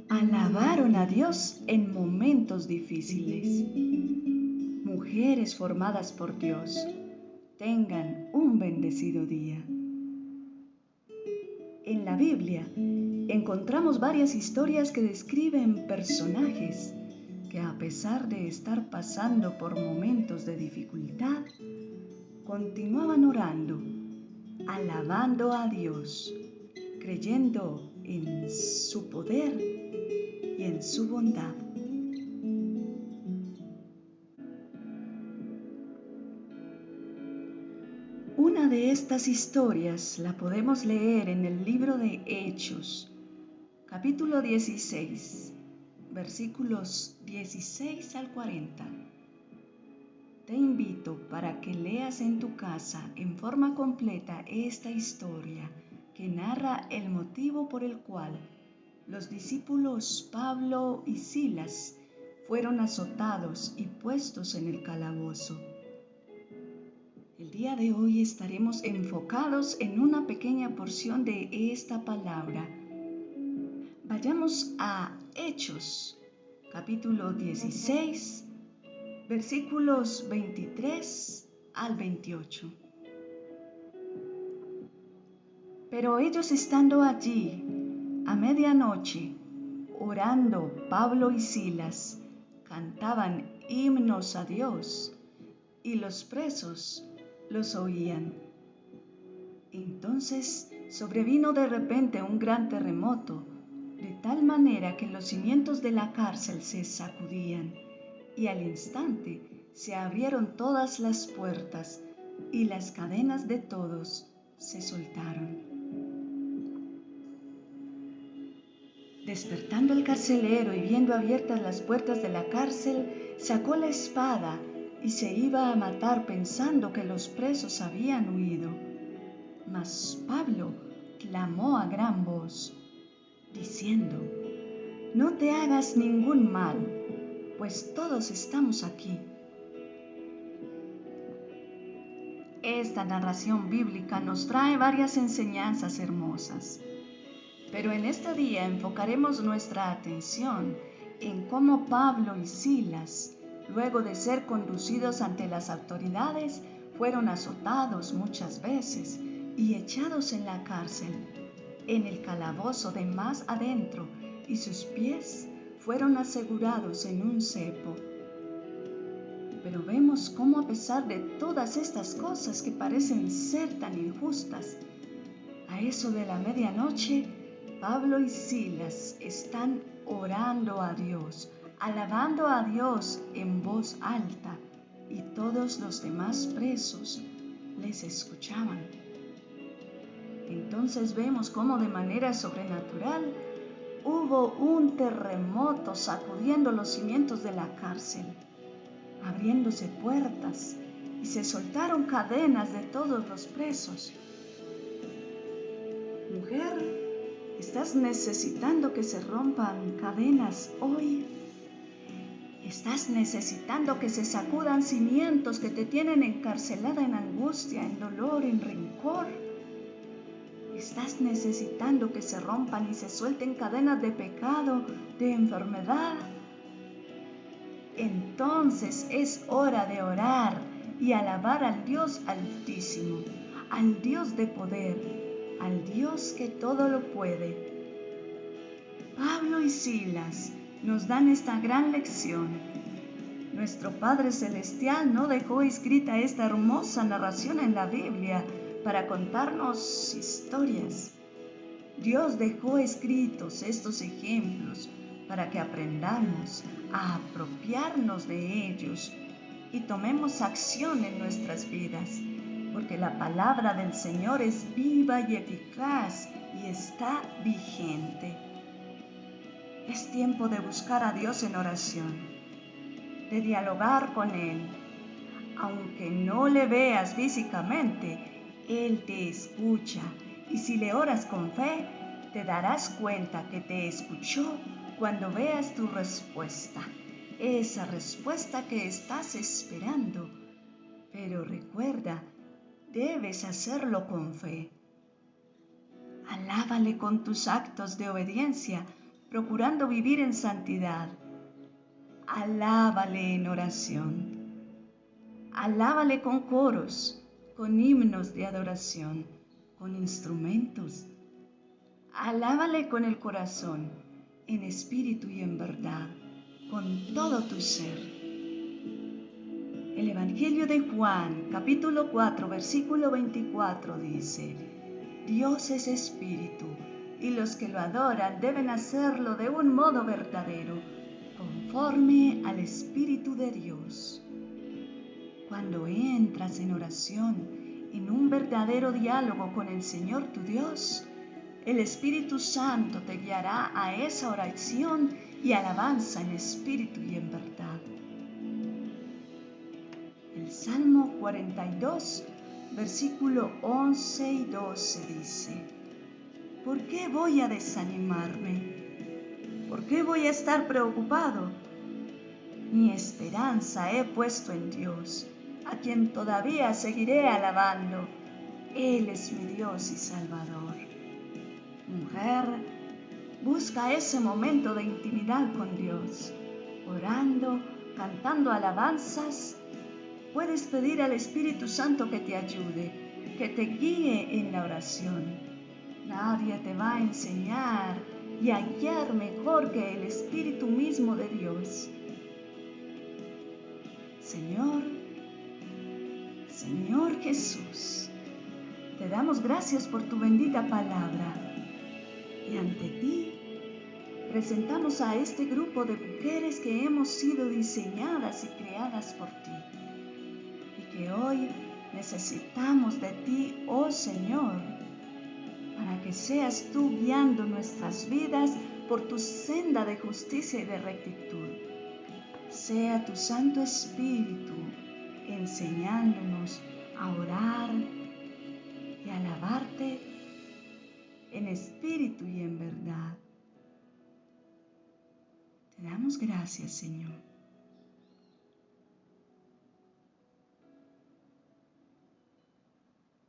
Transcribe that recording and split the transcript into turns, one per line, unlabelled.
alabaron a Dios en momentos difíciles. Mujeres formadas por Dios, tengan un bendecido día. En la Biblia encontramos varias historias que describen personajes que, a pesar de estar pasando por momentos de dificultad, continuaban orando, alabando a Dios, creyendo en su poder y en su bondad. Una de estas historias la podemos leer en el libro de Hechos, capítulo 16, versículos 16 al 40. Te invito para que leas en tu casa en forma completa esta historia que narra el motivo por el cual los discípulos Pablo y Silas fueron azotados y puestos en el calabozo. El día de hoy estaremos enfocados en una pequeña porción de esta palabra. Vayamos a Hechos, capítulo 16, versículos 23 al 28. Pero ellos estando allí a medianoche, orando, Pablo y Silas cantaban himnos a Dios, y los presos los oían. Entonces sobrevino de repente un gran terremoto, de tal manera que los cimientos de la cárcel se sacudían, y al instante se abrieron todas las puertas, y las cadenas de todos se soltaron. Despertando el carcelero y viendo abiertas las puertas de la cárcel, sacó la espada y se iba a matar pensando que los presos habían huido. Mas Pablo clamó a gran voz, diciendo: No te hagas ningún mal, pues todos estamos aquí. Esta narración bíblica nos trae varias enseñanzas hermosas, pero en este día enfocaremos nuestra atención en cómo Pablo y Silas, luego de ser conducidos ante las autoridades, fueron azotados muchas veces y echados en la cárcel, en el calabozo de más adentro, y sus pies fueron asegurados en un cepo. Pero vemos cómo, a pesar de todas estas cosas que parecen ser tan injustas, a eso de la medianoche, Pablo y Silas están orando a Dios, alabando a Dios en voz alta, y todos los demás presos les escuchaban. Entonces vemos cómo de manera sobrenatural hubo un terremoto sacudiendo los cimientos de la cárcel, abriéndose puertas, y se soltaron cadenas de todos los presos. Mujer, ¿estás necesitando que se rompan cadenas hoy? ¿Estás necesitando que se sacudan cimientos que te tienen encarcelada en angustia, en dolor, en rencor? ¿Estás necesitando que se rompan y se suelten cadenas de pecado, de enfermedad? Entonces es hora de orar y alabar al Dios Altísimo, al Dios de poder, al Dios que todo lo puede. Pablo y Silas nos dan esta gran lección. Nuestro Padre Celestial no dejó escrita esta hermosa narración en la Biblia para contarnos historias. Dios dejó escritos estos ejemplos para que aprendamos a apropiarnos de ellos y tomemos acción en nuestras vidas, porque la palabra del Señor es viva y eficaz y está vigente. Es tiempo de buscar a Dios en oración, de dialogar con Él. Aunque no le veas físicamente, Él te escucha, y si le oras con fe, te darás cuenta que te escuchó cuando veas tu respuesta, esa respuesta que estás esperando. Pero recuerda, debes hacerlo con fe. Alábale con tus actos de obediencia, procurando vivir en santidad. Alábale en oración. Alábale con coros, con himnos de adoración, con instrumentos. Alábale con el corazón, en espíritu y en verdad, con todo tu ser. El Evangelio de Juan, capítulo 4, versículo 24 dice: Dios es espíritu, y los que lo adoran deben hacerlo de un modo verdadero, conforme al Espíritu de Dios. Cuando entras en oración, en un verdadero diálogo con el Señor tu Dios, el Espíritu Santo te guiará a esa oración y alabanza en espíritu y en verdad. El Salmo 42, versículo 11 y 12 dice: ¿Por qué voy a desanimarme? ¿Por qué voy a estar preocupado? Mi esperanza he puesto en Dios, a quien todavía seguiré alabando. Él es mi Dios y Salvador. Mujer, busca ese momento de intimidad con Dios, orando, cantando alabanzas. Puedes pedir al Espíritu Santo que te ayude, que te guíe en la oración. Nadie te va a enseñar y a guiar mejor que el Espíritu mismo de Dios. Señor Jesús, te damos gracias por tu bendita palabra y ante ti presentamos a este grupo de mujeres que hemos sido diseñadas y creadas por ti y que hoy necesitamos de ti, oh Señor, para que seas tú guiando nuestras vidas por tu senda de justicia y de rectitud. Sea tu Santo Espíritu enseñándonos a orar y a alabarte en espíritu y en verdad. Te damos gracias, Señor.